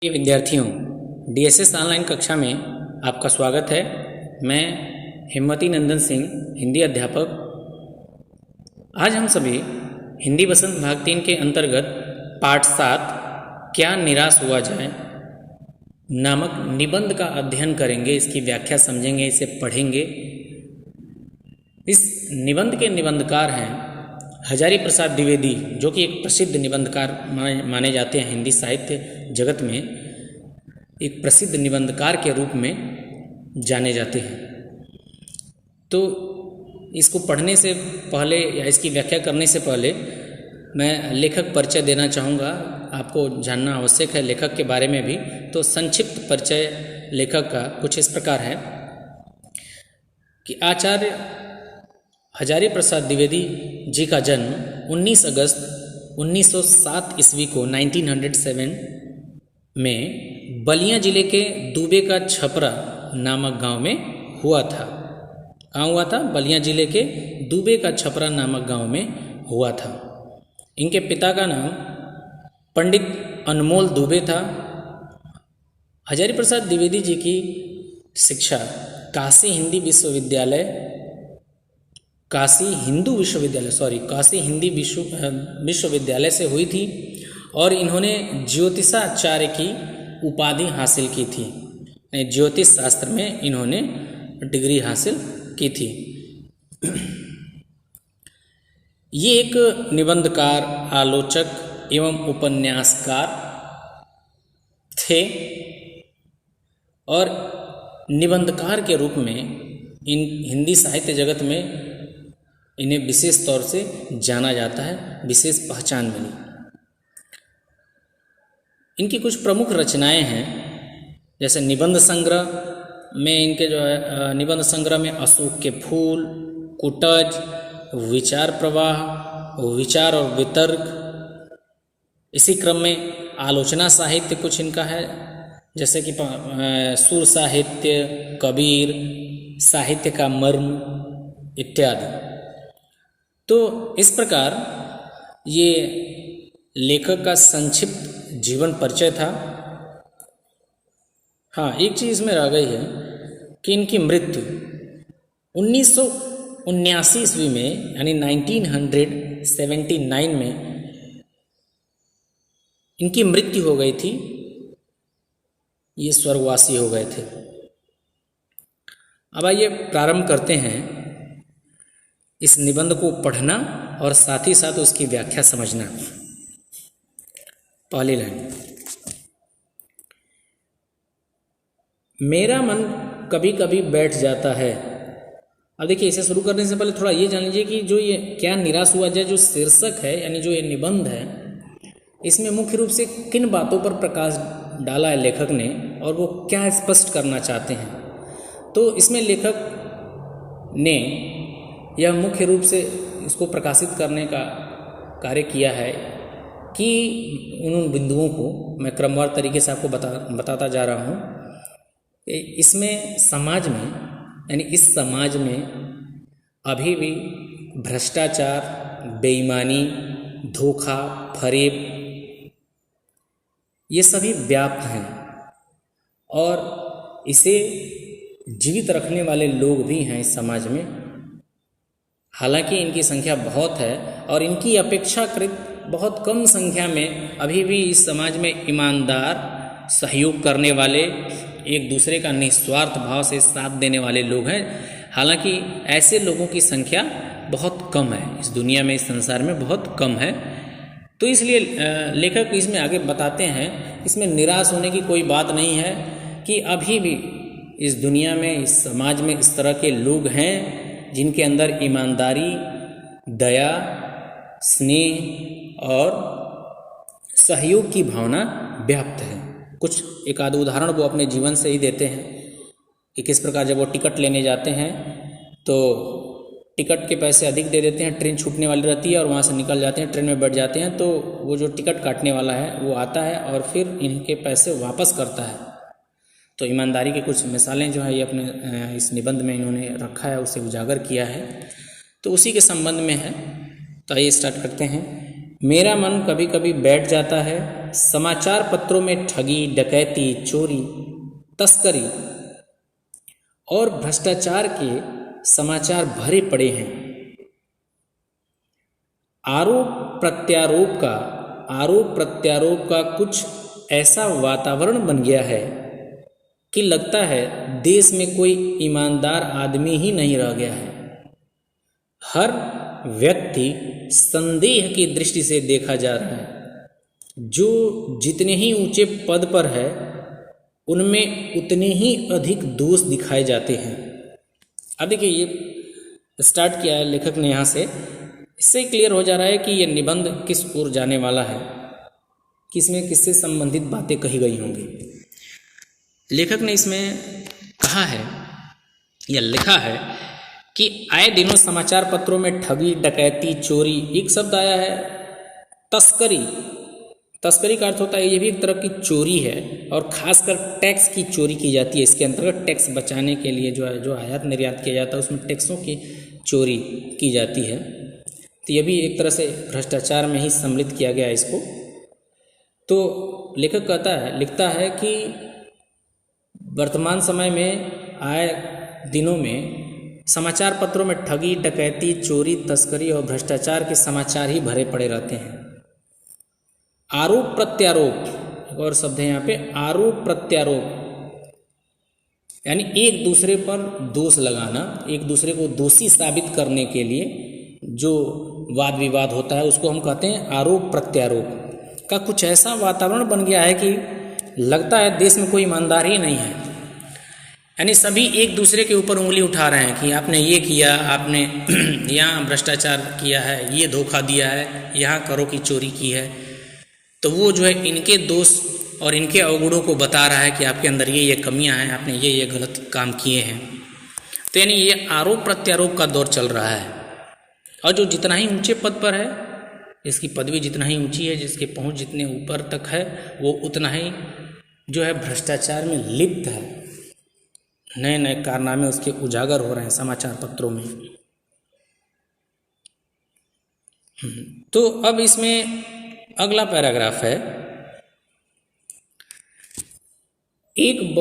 प्रिय विद्यार्थियों, DSS online कक्षा में आपका स्वागत है। मैं हिम्मती नंदन सिंह, हिंदी अध्यापक। आज हम सभी हिंदी वसंत भाग 3 के अंतर्गत पाठ 7 क्या निराश हुआ जाए नामक निबंध का अध्ययन करेंगे। इसकी व्याख्या समझेंगे, इसे पढ़ेंगे। इस निबंध के निबंधकार हैं हजारी प्रसाद द्विवेदी, जो कि एक प्रसिद्ध निबंधकार माने जाते हैं। हिंदी साहित्य जगत में एक प्रसिद्ध निबंधकार के रूप में जाने जाते हैं। तो इसको पढ़ने से पहले या इसकी व्याख्या करने से पहले मैं लेखक परिचय देना चाहूँगा। आपको जानना आवश्यक है लेखक के बारे में भी। तो संक्षिप्त परिचय लेखक का कुछ इस प्रकार है कि आचार्य हजारी प्रसाद द्विवेदी जी का जन्म 19 अगस्त 1907 ईस्वी को 1907 में बलिया जिले के दूबे का छपरा नामक गांव में हुआ था। कहाँ हुआ था? बलिया जिले के दूबे का छपरा नामक गांव में हुआ था। इनके पिता का नाम पंडित अनमोल दूबे था। हजारी प्रसाद द्विवेदी जी की शिक्षा काशी हिंदी विश्वविद्यालय से हुई थी और इन्होंने ज्योतिषाचार्य की उपाधि हासिल की थी। ज्योतिष शास्त्र में इन्होंने डिग्री हासिल की थी। ये एक निबंधकार, आलोचक एवं उपन्यासकार थे और निबंधकार के रूप में इन हिंदी साहित्य जगत में इन्हें विशेष तौर से जाना जाता है, विशेष पहचान मिली। इनकी कुछ प्रमुख रचनाएं हैं, जैसे निबंध संग्रह में इनके जो है निबंध संग्रह में अशोक के फूल, कुटज, विचार प्रवाह, विचार और वितर्क। इसी क्रम में आलोचना साहित्य कुछ इनका है, जैसे कि सुर साहित्य, कबीर, साहित्य का मर्म इत्यादि। तो इस प्रकार ये लेखक का संक्षिप्त जीवन परिचय था। हाँ, एक चीज़ इसमें रह गई है कि इनकी मृत्यु 1979 ईस्वी में यानी 1979 में इनकी मृत्यु हो गई थी। ये स्वर्गवासी हो गए थे। अब आइए प्रारंभ करते हैं इस निबंध को पढ़ना और साथ ही साथ उसकी व्याख्या समझना। पहली लाइन, मेरा मन कभी कभी बैठ जाता है। अब देखिए, इसे शुरू करने से पहले थोड़ा ये जान लीजिए कि जो ये क्या निराश हुआ जाए, जो शीर्षक है यानी जो ये निबंध है, इसमें मुख्य रूप से किन बातों पर प्रकाश डाला है लेखक ने और वो क्या स्पष्ट करना चाहते हैं। तो इसमें लेखक ने यह मुख्य रूप से इसको प्रकाशित करने का कार्य किया है कि उन बिंदुओं को मैं क्रमवार तरीके से आपको बताता जा रहा हूँ। इसमें समाज में यानी इस समाज में अभी भी भ्रष्टाचार, बेईमानी, धोखा, फरेब ये सभी व्याप्त हैं और इसे जीवित रखने वाले लोग भी हैं इस समाज में। हालांकि इनकी संख्या बहुत है और इनकी अपेक्षाकृत बहुत कम संख्या में अभी भी इस समाज में ईमानदार, सहयोग करने वाले, एक दूसरे का निस्वार्थ भाव से साथ देने वाले लोग हैं। हालांकि ऐसे लोगों की संख्या बहुत कम है इस दुनिया में, इस संसार में बहुत कम है। तो इसलिए लेखक इसमें आगे बताते हैं, इसमें निराश होने की कोई बात नहीं है कि अभी भी इस दुनिया में, इस समाज में इस तरह के लोग हैं जिनके अंदर ईमानदारी, दया, स्नेह और सहयोग की भावना व्याप्त है। कुछ एक आध उदाहरण वो अपने जीवन से ही देते हैं कि किस प्रकार जब वो टिकट लेने जाते हैं तो टिकट के पैसे अधिक दे देते हैं, ट्रेन छूटने वाली रहती है और वहाँ से निकल जाते हैं, ट्रेन में बैठ जाते हैं। तो वो जो टिकट काटने वाला है वो आता है और फिर इनके पैसे वापस करता है। तो ईमानदारी की कुछ मिसालें जो है ये अपने इस निबंध में इन्होंने रखा है, उसे उजागर किया है। तो उसी के संबंध में है। तो आइए स्टार्ट करते हैं। मेरा मन कभी कभी बैठ जाता है, समाचार पत्रों में ठगी, डकैती, चोरी, तस्करी और भ्रष्टाचार के समाचार भरे पड़े हैं। आरोप प्रत्यारोप का कुछ ऐसा वातावरण बन गया है कि लगता है देश में कोई ईमानदार आदमी ही नहीं रह गया है। हर व्यक्ति संदेह की दृष्टि से देखा जा रहा है। जो जितने ही ऊंचे पद पर है उनमें उतने ही अधिक दोष दिखाए जाते हैं। अब देखिए, ये स्टार्ट किया है लेखक ने यहाँ से। इससे क्लियर हो जा रहा है कि ये निबंध किस ओर जाने वाला है, किसमें किससे संबंधित बातें कही गई होंगी। लेखक ने इसमें कहा है या लिखा है कि आए दिनों समाचार पत्रों में ठगी, डकैती, चोरी, एक शब्द आया है तस्करी। तस्करी का अर्थ होता है ये भी एक तरह की चोरी है, और खासकर टैक्स की चोरी की जाती है। इसके अंतर्गत टैक्स बचाने के लिए जो आयात निर्यात किया जाता है उसमें टैक्सों की चोरी की जाती है। तो ये भी एक तरह से भ्रष्टाचार में ही सम्मिलित किया गया है इसको। तो लेखक लिखता है कि वर्तमान समय में आए दिनों में समाचार पत्रों में ठगी, डकैती, चोरी, तस्करी और भ्रष्टाचार के समाचार ही भरे पड़े रहते हैं। आरोप प्रत्यारोप, एक और शब्द है यहाँ पे, आरोप प्रत्यारोप, यानी एक दूसरे पर दोष लगाना, एक दूसरे को दोषी साबित करने के लिए जो वाद विवाद होता है उसको हम कहते हैं आरोप प्रत्यारोप का कुछ ऐसा वातावरण बन गया है कि लगता है देश में कोई ईमानदार ही नहीं है। यानी सभी एक दूसरे के ऊपर उंगली उठा रहे हैं कि आपने ये किया, आपने यहाँ भ्रष्टाचार किया है, ये धोखा दिया है, यहाँ करों की चोरी की है। तो वो जो है इनके दोष और इनके अवगुणों को बता रहा है कि आपके अंदर ये कमियां हैं, आपने ये गलत काम किए हैं। तो यानी ये आरोप प्रत्यारोप का दौर चल रहा है। और जो जितना ही ऊंचे पद पर है, जिसकी पदवी जितना ही ऊंची है, जिसकी पहुंच जितने ऊपर तक है, वो उतना ही जो है भ्रष्टाचार में लिप्त है। नए नए कारनामे उसके उजागर हो रहे हैं समाचार पत्रों में। तो अब इसमें अगला पैराग्राफ है, एक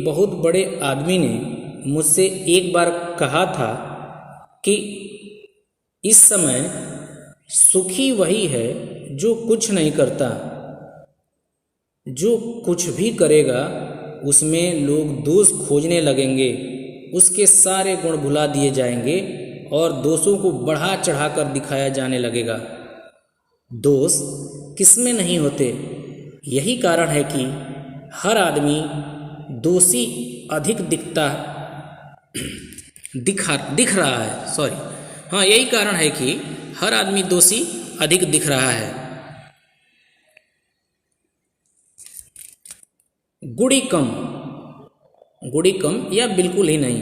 बहुत बड़े आदमी ने मुझसे एक बार कहा था कि इस समय सुखी वही है जो कुछ नहीं करता, जो कुछ भी करेगा उसमें लोग दोष खोजने लगेंगे, उसके सारे गुण भुला दिए जाएंगे और दोषों को बढ़ा चढ़ा कर दिखाया जाने लगेगा। दोष किसमें नहीं होते, यही कारण है कि हर आदमी दोषी अधिक दिख रहा है। यही कारण है कि हर आदमी दोषी अधिक दिख रहा है। गुड़ी कम या बिल्कुल ही नहीं।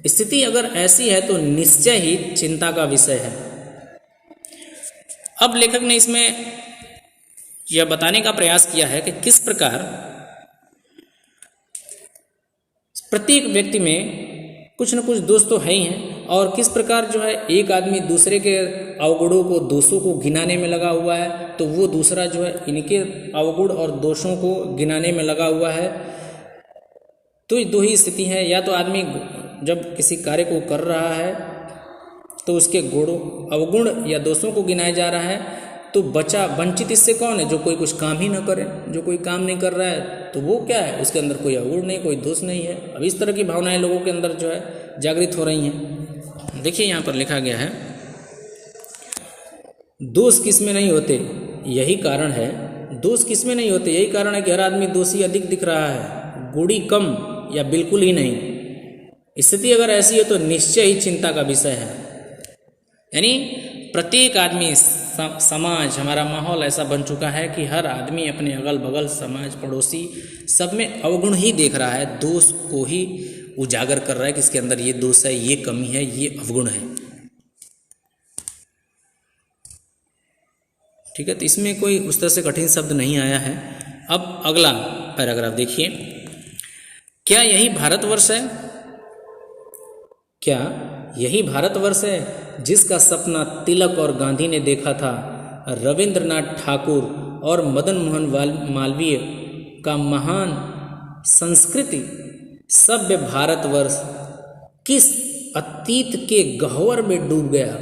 स्थिति अगर ऐसी है तो निश्चय ही चिंता का विषय है। अब लेखक ने इसमें यह बताने का प्रयास किया है कि किस प्रकार प्रत्येक व्यक्ति में कुछ न कुछ दोष तो है ही हैं, और किस प्रकार जो है एक आदमी दूसरे के अवगुणों को, दोषों को गिनाने में लगा हुआ है, तो वो दूसरा जो है इनके अवगुण और दोषों को गिनाने में लगा हुआ है। तो दो ही स्थिति है, या तो आदमी जब किसी कार्य को कर रहा है तो उसके अवगुण या दोषों को गिनाया जा रहा है, तो वंचित इससे कौन है? जो कोई कुछ काम ही ना करे, जो कोई काम नहीं कर रहा है, तो वो क्या है, उसके अंदर कोई अवगुण नहीं, कोई दोष नहीं है। अब इस तरह की भावनाएं लोगों के अंदर जो है जागृत हो रही हैं। देखिए यहाँ पर लिखा गया है, दोष किसमें नहीं होते, यही कारण है। दोष किसमें नहीं होते, यही कारण है कि हर आदमी दोषी अधिक दिख रहा है। गुड़ी कम या बिल्कुल ही नहीं। स्थिति अगर ऐसी है तो निश्चय ही चिंता का विषय है। यानी प्रत्येक आदमी, समाज, हमारा माहौल ऐसा बन चुका है कि हर आदमी अपने अगल बगल, समाज, पड़ोसी, सब में अवगुण ही देख रहा है, दोष को ही उजागर कर रहा है कि इसके अंदर ये दोष है, ये कमी है, ये अवगुण है। ठीक है, तो इसमें कोई उस तरह से कठिन शब्द नहीं आया है। अब अगला पैराग्राफ देखिए, क्या यही भारतवर्ष है? क्या यही भारतवर्ष है जिसका सपना तिलक और गांधी ने देखा था। रविंद्रनाथ ठाकुर और मदन मोहन मालवीय का महान संस्कृति सभ्य भारतवर्ष किस अतीत के गह्वर में डूब गया।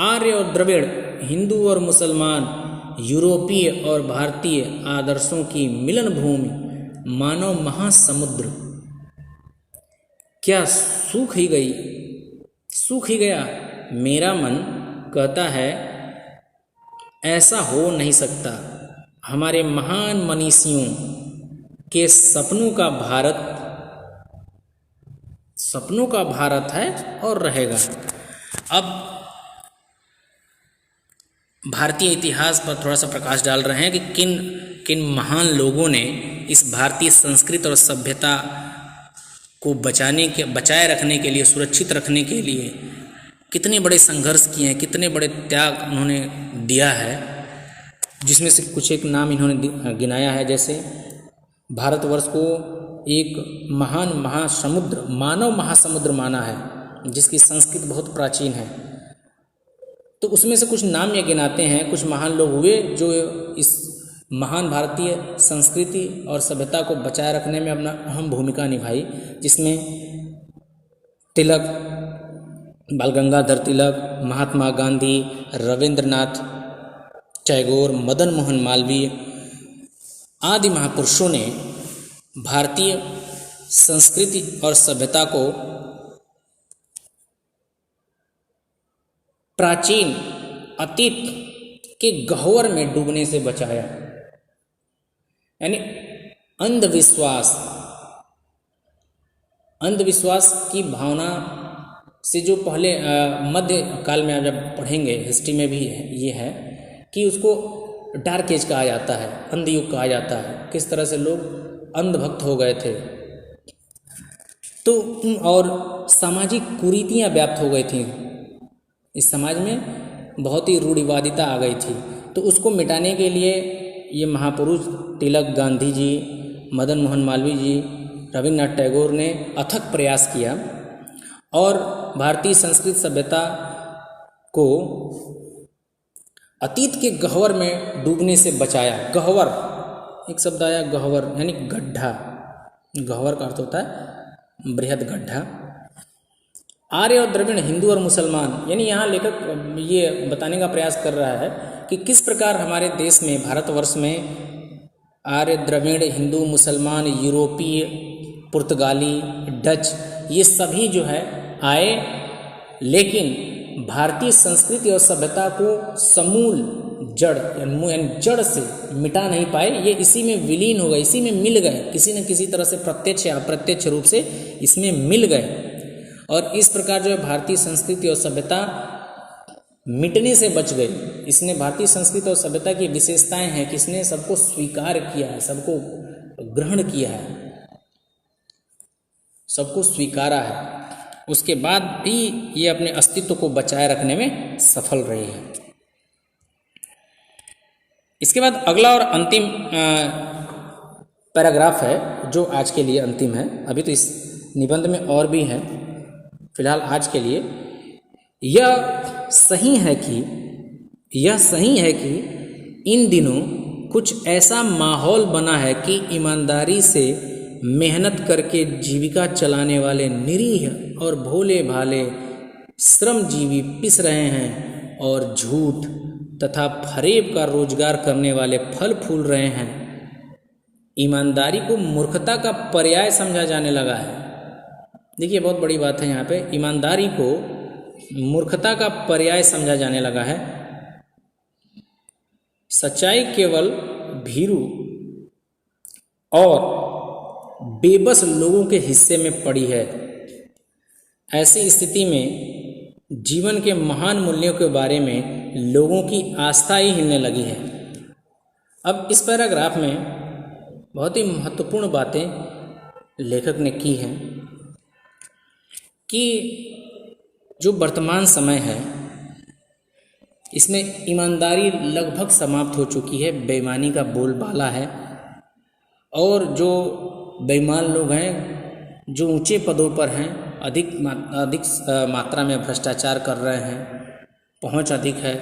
आर्य और द्रविड़, हिंदू और मुसलमान, यूरोपीय और भारतीय आदर्शों की मिलन भूमि, मानव महासमुद्र क्या सूख ही गया। मेरा मन कहता है ऐसा हो नहीं सकता। हमारे महान मनीषियों के सपनों का भारत है और रहेगा। अब भारतीय इतिहास पर थोड़ा सा प्रकाश डाल रहे हैं कि किन महान लोगों ने इस भारतीय संस्कृति और सभ्यता को बचाए रखने के लिए, सुरक्षित रखने के लिए कितने बड़े संघर्ष किए हैं, कितने बड़े त्याग उन्होंने दिया है, जिसमें से कुछ एक नाम इन्होंने गिनाया है। जैसे भारतवर्ष को एक महान महासमुद्र, मानव महासमुद्र माना है, जिसकी संस्कृति बहुत प्राचीन है। तो उसमें से कुछ नाम ये गिनाते हैं, कुछ महान लोग हुए जो इस महान भारतीय संस्कृति और सभ्यता को बचाए रखने में अपना अहम भूमिका निभाई, जिसमें तिलक, बाल गंगाधर तिलक, महात्मा गांधी, रविंद्रनाथ टैगोर, मदन मोहन मालवीय आदि महापुरुषों ने भारतीय संस्कृति और सभ्यता को प्राचीन अतीत के गह्वर में डूबने से बचाया। यानी अंधविश्वास की भावना से जो पहले मध्य काल में आप जब पढ़ेंगे, हिस्ट्री में भी ये है कि उसको डार्क एज कहा जाता है, अंधयुग कहा जाता है। किस तरह से लोग अंधभक्त हो गए थे, तो और सामाजिक कुरीतियाँ व्याप्त हो गई थी। इस समाज में बहुत ही रूढ़िवादिता आ गई थी। तो उसको मिटाने के लिए ये महापुरुष तिलक, गांधी जी, मदन मोहन मालवीय जी, रविन्द्रनाथ टैगोर ने अथक प्रयास किया और भारतीय संस्कृति सभ्यता को अतीत के गह्वर में डूबने से बचाया। गह्वर, एक शब्द आया गह्वर, यानी गड्ढा। गह्वर का अर्थ होता है बृहद गड्ढा। आर्य और द्रविड़, हिंदू और मुसलमान, यानी यहाँ लेखक ये बताने का प्रयास कर रहा है कि किस प्रकार हमारे देश में, भारतवर्ष में आर्य, द्रविड़, हिंदू, मुसलमान, यूरोपीय, पुर्तगाली, डच, ये सभी जो है आए, लेकिन भारतीय संस्कृति और सभ्यता को समूल जड़ से मिटा नहीं पाए। ये इसी में विलीन हो गए, इसी में मिल गए, किसी न किसी तरह से प्रत्यक्ष या अप्रत्यक्ष रूप से इसमें मिल गए। और इस प्रकार जो है भारतीय संस्कृति और सभ्यता मिटने से बच गई। इसने भारतीय संस्कृति और सभ्यता की विशेषताएं हैं कि इसने सबको स्वीकार किया है, सबको ग्रहण किया है, सबको स्वीकारा है। उसके बाद भी ये अपने अस्तित्व को बचाए रखने में सफल रही है। इसके बाद अगला और अंतिम पैराग्राफ है जो आज के लिए अंतिम है। अभी तो इस निबंध में और भी है, फिलहाल आज के लिए यह सही है कि इन दिनों कुछ ऐसा माहौल बना है कि ईमानदारी से मेहनत करके जीविका चलाने वाले निरीह और भोले भाले श्रमजीवी पिस रहे हैं और झूठ तथा फरेब का रोजगार करने वाले फल फूल रहे हैं। ईमानदारी को मूर्खता का पर्याय समझा जाने लगा है। देखिए बहुत बड़ी बात है यहाँ पे, ईमानदारी को मूर्खता का पर्याय समझा जाने लगा है। सच्चाई केवल भीरू और बेबस लोगों के हिस्से में पड़ी है। ऐसी स्थिति में जीवन के महान मूल्यों के बारे में लोगों की आस्था ही हिलने लगी है। अब इस पैराग्राफ में बहुत ही महत्वपूर्ण बातें लेखक ने की हैं कि जो वर्तमान समय है इसमें ईमानदारी लगभग समाप्त हो चुकी है, बेईमानी का बोलबाला है और जो बेईमान लोग हैं, जो ऊंचे पदों पर हैं, अधिक मात्रा में भ्रष्टाचार कर रहे हैं, पहुंच अधिक है,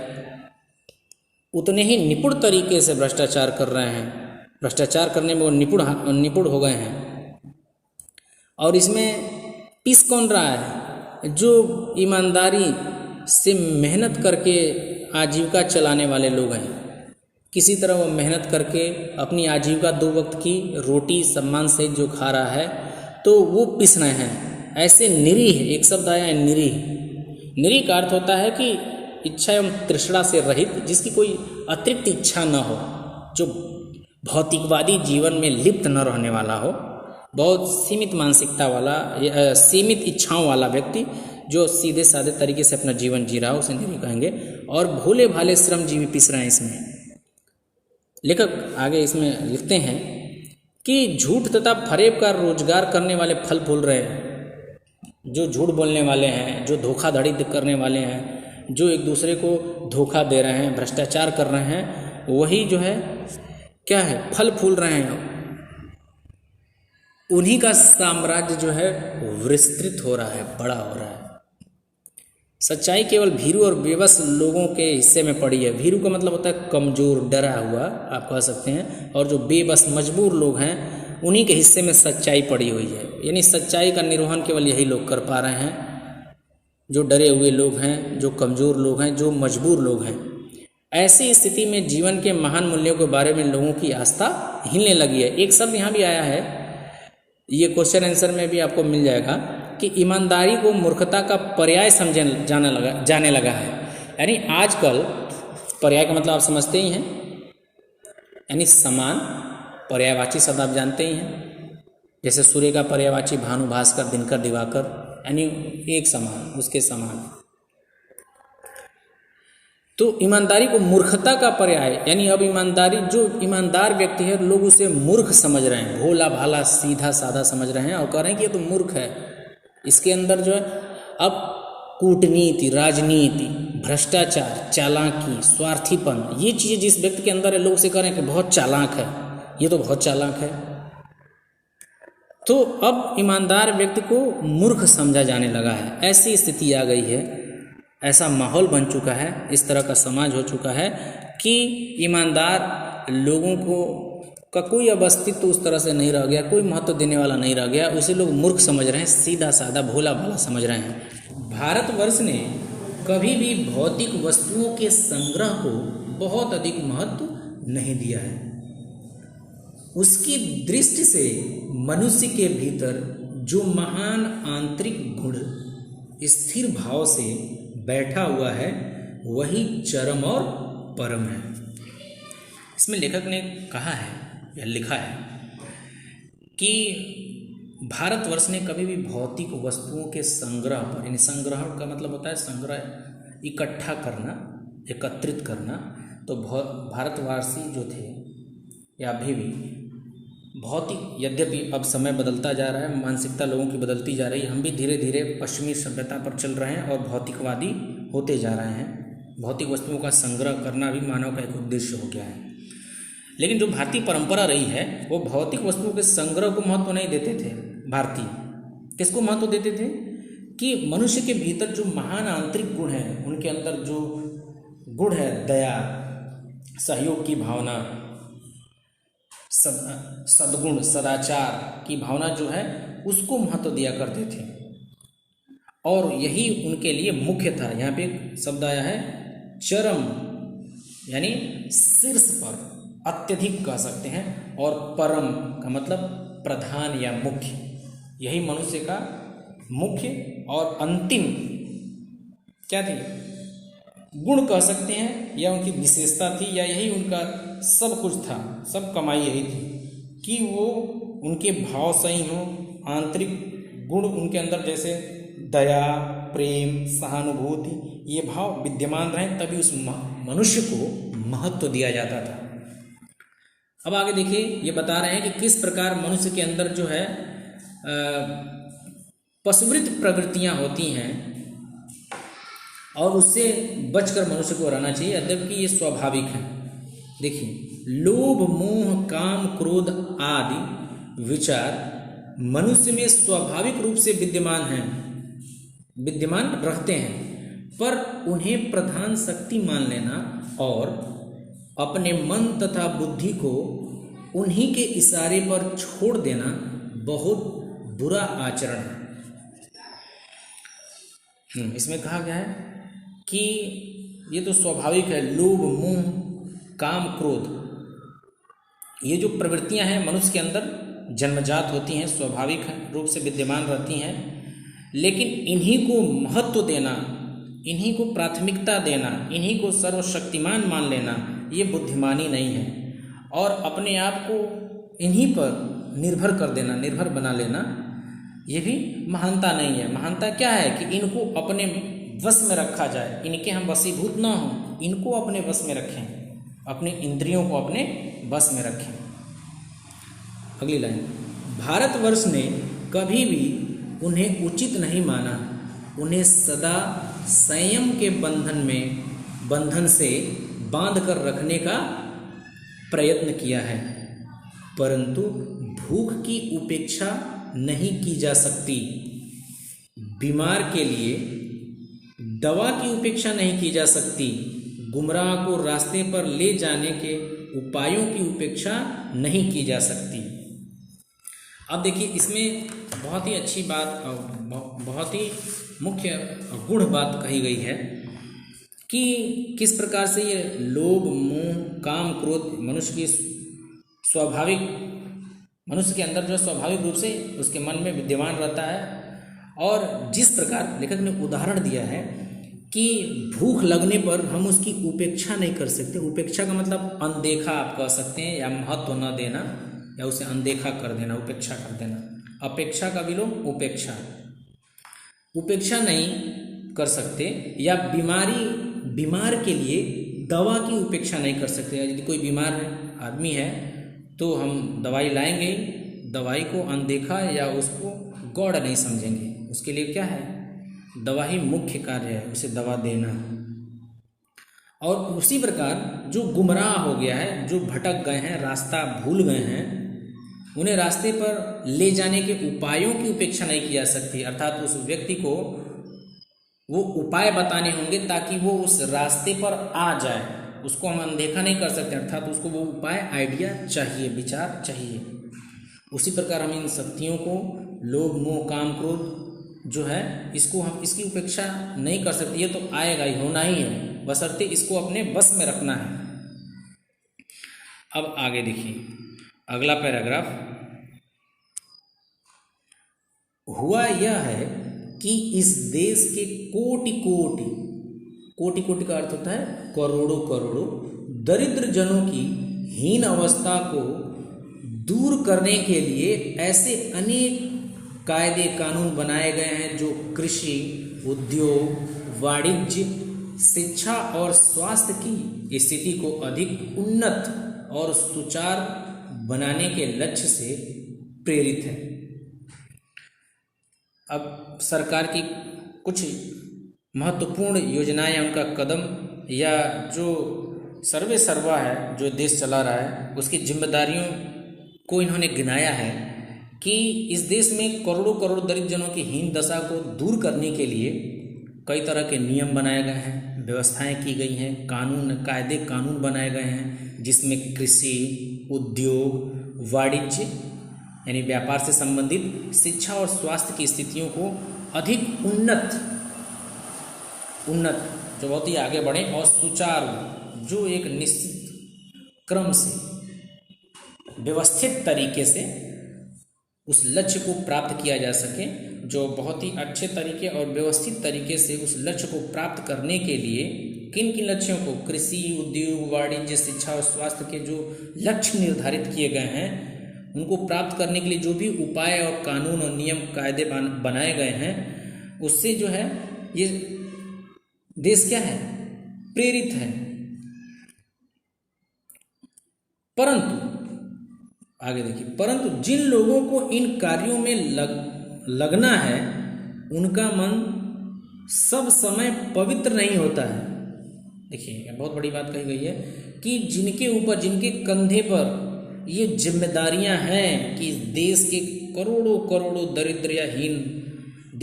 उतने ही निपुण तरीके से भ्रष्टाचार कर रहे हैं, भ्रष्टाचार करने में वो निपुण हो गए हैं। और इसमें पिस कौन रहा है? जो ईमानदारी से मेहनत करके आजीविका चलाने वाले लोग हैं। किसी तरह वो मेहनत करके अपनी आजीविका 2 वक्त की रोटी सम्मान से जो खा रहा है, तो वो पिस रहे हैं। ऐसे निरीह, एक शब्द आया है निरीह। निरीह का अर्थ होता है कि इच्छा एवं तृष्णा से रहित, जिसकी कोई अतिरिक्त इच्छा न हो, जो भौतिकवादी जीवन में लिप्त न रहने वाला हो, बहुत सीमित मानसिकता वाला, सीमित इच्छाओं वाला व्यक्ति जो सीधे साधे तरीके से अपना जीवन जी रहा हो, उसे निरीह कहेंगे। और भोले भाले श्रमजीवी पिस रहे हैं इसमें। लेखक आगे इसमें लिखते हैं कि झूठ तथा फरेब का रोजगार करने वाले फल फूल रहे हैं। जो झूठ बोलने वाले हैं, जो धोखाधड़ी करने वाले हैं, जो एक दूसरे को धोखा दे रहे हैं, भ्रष्टाचार कर रहे हैं, वही जो है क्या है, फल फूल रहे हैं। उन्हीं का साम्राज्य जो है विस्तृत हो रहा है, बड़ा हो रहा है। सच्चाई केवल भीरू और बेबस लोगों के हिस्से में पड़ी है। भीरू का मतलब होता है कमजोर, डरा हुआ, आप कह सकते हैं। और जो बेबस मजबूर लोग हैं, उन्हीं के हिस्से में सच्चाई पड़ी हुई है। यानी सच्चाई का निर्वहन केवल यही लोग कर पा रहे हैं, जो डरे हुए लोग हैं, जो कमजोर लोग हैं, जो मजबूर लोग हैं। ऐसी स्थिति में जीवन के महान मूल्यों के बारे में लोगों की आस्था हिलने लगी है। एक शब्द यहाँ भी आया है, ये क्वेश्चन आंसर में भी आपको मिल जाएगा, कि ईमानदारी को मूर्खता का पर्याय जाने लगा है। यानी आजकल, पर्याय का मतलब आप समझते ही हैं, यानी समान, पर्यायवाची शब्द आप जानते ही हैं। जैसे सूर्य का पर्यायवाची भानु, भास्कर, दिनकर, दिवाकर, यानी एक समान, उसके समान। तो ईमानदारी को मूर्खता का पर्याय, यानी अब ईमानदारी, जो ईमानदार व्यक्ति है, लोग उसे मूर्ख समझ रहे हैं, भोला भाला सीधा साधा समझ रहे हैं और कह रहे हैं कि ये तो मूर्ख है। इसके अंदर जो है अब कूटनीति, राजनीति, भ्रष्टाचार, चालाकी, स्वार्थीपन, ये चीज़ें जिस व्यक्ति के अंदर है, लोग उसे कह रहे हैं कि बहुत चालाक है, ये तो बहुत चालाक है। तो अब ईमानदार व्यक्ति को मूर्ख समझा जाने लगा है। ऐसी स्थिति आ गई है, ऐसा माहौल बन चुका है, इस तरह का समाज हो चुका है कि ईमानदार लोगों का कोई अब अस्तित्व उस तरह से नहीं रह गया, कोई महत्व देने वाला नहीं रह गया। उसे लोग मूर्ख समझ रहे हैं, सीधा साधा भोला भाला समझ रहे हैं। भारतवर्ष ने कभी भी भौतिक वस्तुओं के संग्रह को बहुत अधिक महत्व नहीं दिया है। उसकी दृष्टि से मनुष्य के भीतर जो महान आंतरिक गुण स्थिर भाव से बैठा हुआ है, वही चरम और परम है। इसमें लेखक ने कहा है या लिखा है कि भारतवर्ष ने कभी भी भौतिक वस्तुओं के संग्रह पर, यानी संग्रह का मतलब होता है संग्रह, इकट्ठा करना, एकत्रित करना। तो भारतवासी जो थे, या अभी भी भौतिक, यद्यपि अब समय बदलता जा रहा है, मानसिकता लोगों की बदलती जा रही है, हम भी धीरे धीरे पश्चिमी सभ्यता पर चल रहे हैं और भौतिकवादी होते जा रहे हैं। भौतिक वस्तुओं का संग्रह करना भी मानव का एक उद्देश्य हो गया है। लेकिन जो भारतीय परंपरा रही है, वो भौतिक वस्तुओं के संग्रह को महत्व नहीं देते थे। भारतीय किसको महत्व देते थे कि मनुष्य के भीतर जो महान आंतरिक गुण है, उनके अंदर जो गुण है, दया, सहयोग की भावना, सद्गुण, सदाचार की भावना जो है, उसको महत्व दिया करते थे। और यही उनके लिए मुख्य था। यहाँ पे एक शब्द आया है चरम, यानी शीर्ष पर, अत्यधिक कह सकते हैं। और परम का मतलब प्रधान या मुख्य। यही मनुष्य का मुख्य और अंतिम क्या थी, गुण कह सकते हैं, या उनकी विशेषता थी, या यही उनका सब कुछ था, सब कमाई यही थी कि वो उनके भाव सही हों, आंतरिक गुण उनके अंदर जैसे दया, प्रेम, सहानुभूति, ये भाव विद्यमान रहें, तभी उस मनुष्य को महत्व दिया जाता था। अब आगे देखिए, ये बता रहे हैं कि किस प्रकार मनुष्य के अंदर जो है पशुवृत्त प्रवृत्तियाँ होती हैं और उससे बचकर मनुष्य को रहना चाहिए, यद्यपि ये स्वाभाविक है। देखिए, लोभ, मोह, काम, क्रोध आदि विचार मनुष्य में स्वाभाविक रूप से विद्यमान हैं। विद्यमान रखते हैं, पर उन्हें प्रधान शक्ति मान लेना और अपने मन तथा बुद्धि को उन्हीं के इशारे पर छोड़ देना बहुत बुरा आचरण है। इसमें कहा गया है कि ये तो स्वाभाविक है, लोभ, मोह, काम, क्रोध, ये जो प्रवृत्तियां हैं मनुष्य के अंदर जन्मजात होती हैं, स्वाभाविक रूप से विद्यमान रहती हैं, लेकिन इन्हीं को महत्व देना, इन्हीं को प्राथमिकता देना, इन्हीं को सर्वशक्तिमान मान लेना, ये बुद्धिमानी नहीं है। और अपने आप को इन्हीं पर निर्भर कर देना, निर्भर बना लेना, ये भी महानता नहीं है। महानता क्या है कि इनको अपने वश में रखा जाए, इनके हम वशीभूत ना हों, इनको अपने वश में रखें, अपने इंद्रियों को अपने वश में रखें। अगली लाइन, भारतवर्ष ने कभी भी उन्हें उचित नहीं माना, उन्हें सदा संयम के बंधन से बांध कर रखने का प्रयत्न किया है, परंतु भूख की उपेक्षा नहीं की जा सकती, बीमार के लिए दवा की उपेक्षा नहीं की जा सकती, गुमराह को रास्ते पर ले जाने के उपायों की उपेक्षा नहीं की जा सकती। अब देखिए, इसमें बहुत ही अच्छी बात, बहुत ही मुख्य गूढ़ बात कही गई है कि किस प्रकार से ये लोभ, मोह, काम, क्रोध मनुष्य के अंदर जो स्वाभाविक रूप से उसके मन में विद्यमान रहता है। और जिस प्रकार लेखक ने उदाहरण दिया है कि भूख लगने पर हम उसकी उपेक्षा नहीं कर सकते। उपेक्षा का मतलब अनदेखा आप कह सकते हैं, या महत्व न देना, या उसे अनदेखा कर देना, उपेक्षा कर देना। अपेक्षा का विलोम उपेक्षा नहीं कर सकते, या बीमार के लिए दवा की उपेक्षा नहीं कर सकते। यदि कोई बीमार आदमी है तो हम दवाई लाएंगे, दवाई को अनदेखा या उसको गौड़ नहीं समझेंगे। उसके लिए क्या है, दवा ही मुख्य कार्य है, उसे दवा देना। और उसी प्रकार जो गुमराह हो गया है, जो भटक गए हैं, रास्ता भूल गए हैं, उन्हें रास्ते पर ले जाने के उपायों की उपेक्षा नहीं की जा सकती। अर्थात उस व्यक्ति को वो उपाय बताने होंगे ताकि वो उस रास्ते पर आ जाए, उसको हम अनदेखा नहीं कर सकते। अर्थात उसको वो उपाय, आइडिया चाहिए, विचार चाहिए। उसी प्रकार हम इन शक्तियों को, लोभ, मोह, काम, क्रोध जो है, इसको हम इसकी उपेक्षा नहीं कर सकते। ये तो आएगा ही, होना ही है, बशर्ते इसको अपने बस में रखना है। अब आगे देखिए अगला पैराग्राफ। हुआ यह है कि इस देश के कोटि कोटि का अर्थ होता है करोड़ों करोड़ों दरिद्र जनों की हीन अवस्था को दूर करने के लिए ऐसे अनेक कायदे कानून बनाए गए हैं जो कृषि, उद्योग, वाणिज्य, शिक्षा और स्वास्थ्य की स्थिति को अधिक उन्नत और सुचार बनाने के लक्ष्य से प्रेरित है। अब सरकार की कुछ महत्वपूर्ण योजनाएं, उनका कदम, या जो सर्वे सर्वा है जो देश चला रहा है, उसकी जिम्मेदारियों को इन्होंने गिनाया है कि इस देश में करोड़ों करोड़ दरिद्र जनों की हीन दशा को दूर करने के लिए कई तरह के नियम बनाए गए हैं, व्यवस्थाएं की गई हैं, कायदे कानून बनाए गए हैं, जिसमें कृषि, उद्योग, वाणिज्य यानी व्यापार से संबंधित, शिक्षा और स्वास्थ्य की स्थितियों को अधिक उन्नत जो बहुत ही आगे बढ़े, और सुचारू जो एक निश्चित क्रम से व्यवस्थित तरीके से उस लक्ष्य को प्राप्त किया जा सके, जो बहुत ही अच्छे तरीके और व्यवस्थित तरीके से उस लक्ष्य को प्राप्त करने के लिए किन किन लक्ष्यों को, कृषि, उद्योग, वाणिज्य, शिक्षा और स्वास्थ्य के जो लक्ष्य निर्धारित किए गए हैं, उनको प्राप्त करने के लिए जो भी उपाय और कानून और नियम कायदे बनाए गए हैं, उससे जो है ये देश क्या है, प्रेरित है। परंतु आगे देखिए, परंतु जिन लोगों को इन कार्यों में लगना है, उनका मन सब समय पवित्र नहीं होता है। देखिए बहुत बड़ी बात कही गई है कि जिनके ऊपर, जिनके कंधे पर ये जिम्मेदारियां हैं कि देश के करोड़ों करोड़ों दरिद्र या हीन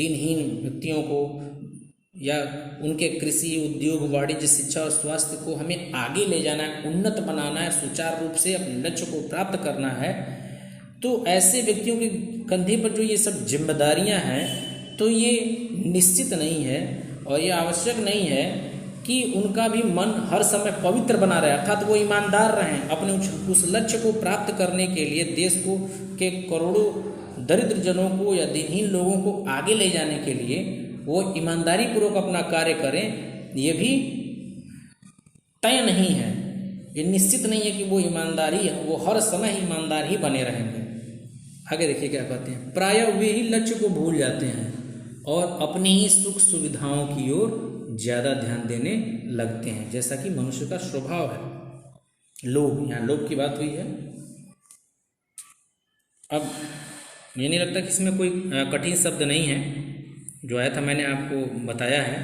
दिनहीन व्यक्तियों को या उनके कृषि, उद्योग, वाणिज्य, शिक्षा और स्वास्थ्य को हमें आगे ले जाना है, उन्नत बनाना है, सुचारू रूप से अपने लक्ष्य को प्राप्त करना है, तो ऐसे व्यक्तियों के कंधे पर जो ये सब जिम्मेदारियां हैं, तो ये निश्चित नहीं है और ये आवश्यक नहीं है कि उनका भी मन हर समय पवित्र बना रहे, अर्थात वो ईमानदार रहें। अपने उस लक्ष्य को प्राप्त करने के लिए देश को के करोड़ों दरिद्र जनों को या दिनहीन लोगों को आगे ले जाने के लिए वो ईमानदारी पूर्वक अपना कार्य करें, ये भी तय नहीं है, ये निश्चित नहीं है कि वो ईमानदारी वो हर समय ईमानदार ही बने रहेंगे। आगे देखिए क्या कहते हैं, प्रायः वे ही लक्ष्य को भूल जाते हैं और अपनी ही सुख सुविधाओं की ओर ज़्यादा ध्यान देने लगते हैं, जैसा कि मनुष्य का स्वभाव है। लोभ, यहाँ लोभ की बात हुई है। अब ये नहीं लगता कि इसमें कोई कठिन शब्द नहीं है, जो आया था मैंने आपको बताया है।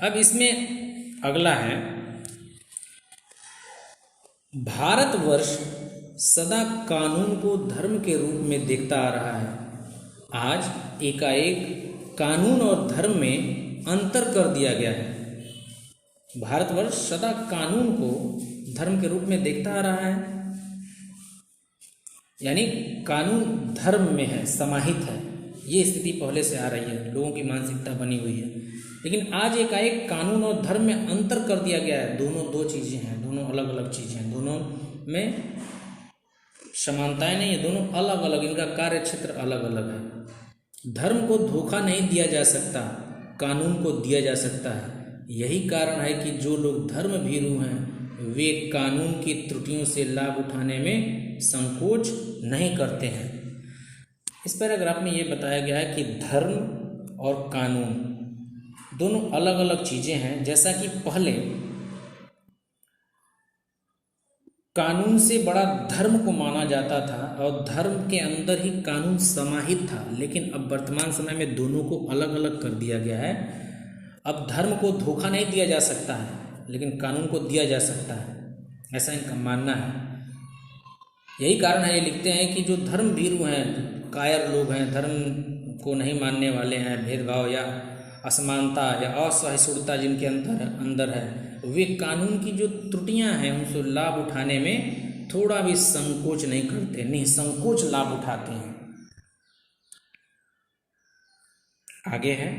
अब इसमें अगला है, भारतवर्ष सदा कानून को धर्म के रूप में देखता आ रहा है। आज एकाएक कानून और धर्म में अंतर कर दिया गया है। भारतवर्ष सदा कानून को धर्म के रूप में देखता आ रहा है, यानी कानून धर्म में है, समाहित है। ये स्थिति पहले से आ रही है, लोगों की मानसिकता बनी हुई है, लेकिन आज एकाएक कानून और धर्म में अंतर कर दिया गया है। दोनों दो चीज़ें हैं, दोनों अलग अलग चीज़ें हैं, दोनों में समानताएं नहीं है, दोनों अलग अलग, इनका कार्य क्षेत्र अलग अलग है। धर्म को धोखा नहीं दिया जा सकता, कानून को दिया जा सकता है। यही कारण है कि जो लोग धर्म भीरू हैं वे कानून की त्रुटियों से लाभ उठाने में संकोच नहीं करते हैं। इस पैराग्राफ में ये बताया गया है कि धर्म और कानून दोनों अलग अलग चीज़ें हैं। जैसा कि पहले कानून से बड़ा धर्म को माना जाता था और धर्म के अंदर ही कानून समाहित था, लेकिन अब वर्तमान समय में दोनों को अलग अलग कर दिया गया है। अब धर्म को धोखा नहीं दिया जा सकता है, लेकिन कानून को दिया जा सकता है, ऐसा इनका मानना है। यही कारण है, ये लिखते हैं कि जो धर्म भीरू हैं, कायर लोग हैं, धर्म को नहीं मानने वाले हैं, भेदभाव या असमानता या असहिष्णुता जिनके अंदर है, वे कानून की जो त्रुटियां हैं उनसे लाभ उठाने में थोड़ा भी संकोच नहीं करते, निसंकोच लाभ उठाते हैं। आगे है,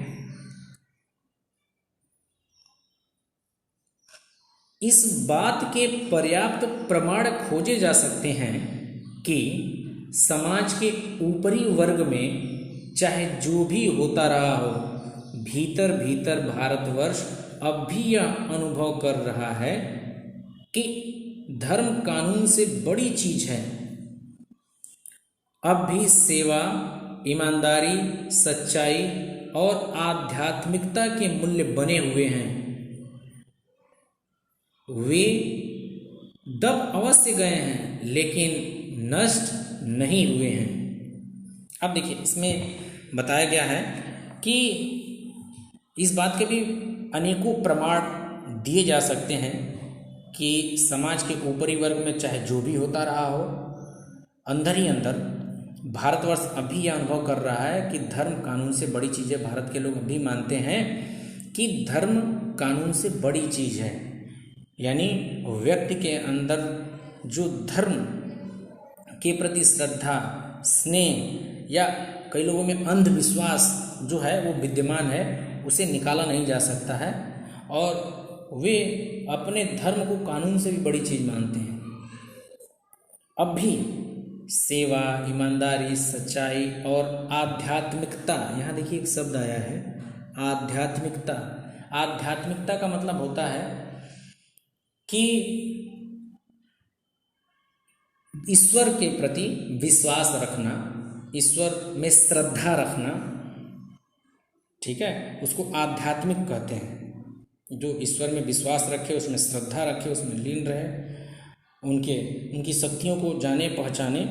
इस बात के पर्याप्त प्रमाण खोजे जा सकते हैं कि समाज के ऊपरी वर्ग में चाहे जो भी होता रहा हो, भीतर भीतर भारतवर्ष अब भी यह अनुभव कर रहा है कि धर्म कानून से बड़ी चीज है। अब भी सेवा, ईमानदारी, सच्चाई और आध्यात्मिकता के मूल्य बने हुए हैं। वे दब अवश्य गए हैं, लेकिन नष्ट नहीं हुए हैं। अब देखिए, इसमें बताया गया है कि इस बात के भी अनेकों प्रमाण दिए जा सकते हैं कि समाज के ऊपरी वर्ग में चाहे जो भी होता रहा हो, अंदर ही अंदर भारतवर्ष अभी यह अनुभव कर रहा है कि धर्म कानून से बड़ी चीज़ है। भारत के लोग अभी मानते हैं कि धर्म कानून से बड़ी चीज़ है, यानी व्यक्ति के अंदर जो धर्म के प्रति श्रद्धा, स्नेह या कई लोगों में अंधविश्वास जो है वो विद्यमान है, उसे निकाला नहीं जा सकता है और वे अपने धर्म को कानून से भी बड़ी चीज़ मानते हैं। अब भी सेवा, ईमानदारी, सच्चाई और आध्यात्मिकता, यहाँ देखिए एक शब्द आया है आध्यात्मिकता। आध्यात्मिकता का मतलब होता है कि ईश्वर के प्रति विश्वास रखना, ईश्वर में श्रद्धा रखना, ठीक है, उसको आध्यात्मिक कहते हैं। जो ईश्वर में विश्वास रखे, उसमें श्रद्धा रखे, उसमें लीन रहे, उनकी शक्तियों को जाने पहचाने,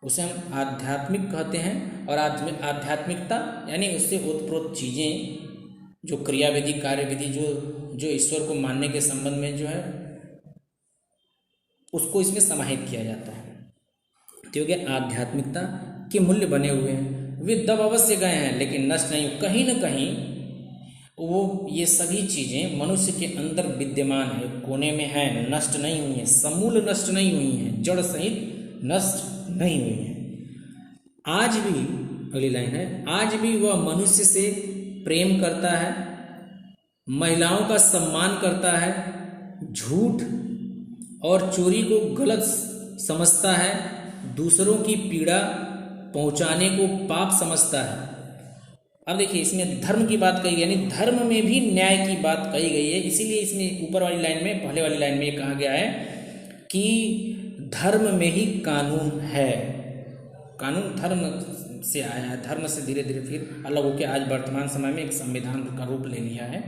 उसे हम आध्यात्मिक कहते हैं। और आध्यात्मिकता यानी उससे ओतप्रोत चीज़ें, जो क्रियाविधि, कार्यविधि, जो ईश्वर को मानने के संबंध में जो है उसको इसमें समाहित किया जाता है। तो ये आध्यात्मिकता के मूल्य बने हुए हैं। वे दब अवश्य गए हैं लेकिन नष्ट नहीं। कहीं न कहीं वो ये सभी चीज़ें मनुष्य के अंदर विद्यमान है, कोने में है, नष्ट नहीं हुई हैं, समूल नष्ट नहीं हुई हैं, जड़ सहित नष्ट नहीं हुई हैं। आज भी, अगली लाइन है, आज भी वह मनुष्य से प्रेम करता है, महिलाओं का सम्मान करता है, झूठ और चोरी को गलत समझता है, दूसरों की पीड़ा पहुंचाने को पाप समझता है। अब देखिए इसमें धर्म की बात कही गई, यानी धर्म में भी न्याय की बात कही गई है। इसीलिए इसमें ऊपर वाली लाइन में, पहले वाली लाइन में ये कहा गया है कि धर्म में ही कानून है। कानून धर्म से आया है, धर्म से धीरे धीरे फिर अलग होकर आज वर्तमान समय में एक संविधान का रूप ले लिया है।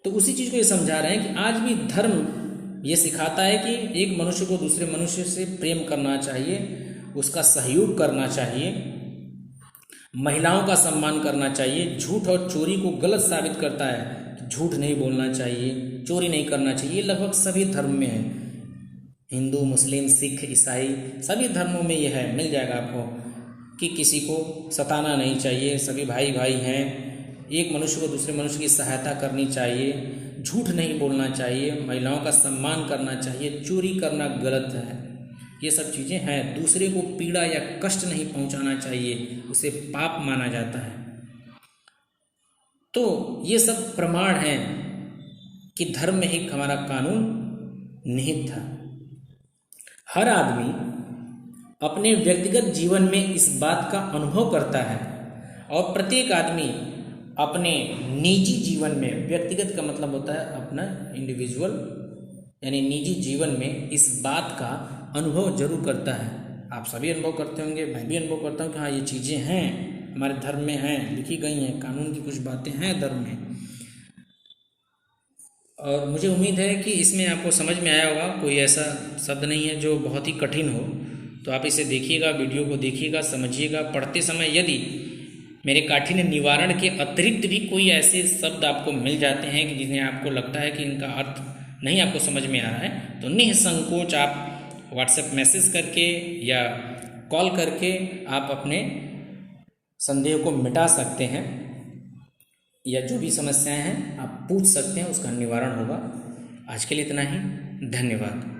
तो उसी चीज़ को ये समझा रहे हैं कि आज भी धर्म ये सिखाता है कि एक मनुष्य को दूसरे मनुष्य से प्रेम करना चाहिए, उसका सहयोग करना चाहिए, महिलाओं का सम्मान करना चाहिए, झूठ और चोरी को गलत साबित करता है, झूठ नहीं बोलना चाहिए, चोरी नहीं करना चाहिए। लगभग सभी धर्म में है, हिंदू, मुस्लिम, सिख, ईसाई, सभी धर्मों में यह है, मिल जाएगा आपको कि किसी को सताना नहीं चाहिए, सभी भाई भाई हैं, एक मनुष्य को दूसरे मनुष्य की सहायता करनी चाहिए, झूठ नहीं बोलना चाहिए, महिलाओं का सम्मान करना चाहिए, चोरी करना गलत है, ये सब चीज़ें हैं। दूसरे को पीड़ा या कष्ट नहीं पहुंचाना चाहिए, उसे पाप माना जाता है। तो ये सब प्रमाण हैं कि धर्म में ही हमारा कानून निहित था। हर आदमी अपने व्यक्तिगत जीवन में इस बात का अनुभव करता है और प्रत्येक आदमी अपने निजी जीवन में, व्यक्तिगत का मतलब होता है अपना इंडिविजुअल, यानी निजी जीवन में इस बात का अनुभव जरूर करता है। आप सभी अनुभव करते होंगे, मैं भी अनुभव करता हूँ कि हाँ ये चीज़ें हैं, हमारे धर्म में हैं, लिखी गई हैं, कानून की कुछ बातें हैं धर्म में। और मुझे उम्मीद है कि इसमें आपको समझ में आया होगा, कोई ऐसा शब्द नहीं है जो बहुत ही कठिन हो। तो आप इसे देखिएगा, वीडियो को देखिएगा, समझिएगा। पढ़ते समय यदि मेरे काठिन्य निवारण के अतिरिक्त भी कोई ऐसे शब्द आपको मिल जाते हैं कि जिन्हें आपको लगता है कि इनका अर्थ नहीं आपको समझ में आ रहा है, तो निसंकोच आप व्हाट्सएप मैसेज करके या कॉल करके आप अपने संदेह को मिटा सकते हैं, या जो भी समस्याएं हैं आप पूछ सकते हैं, उसका निवारण होगा। आज के लिए इतना ही, धन्यवाद।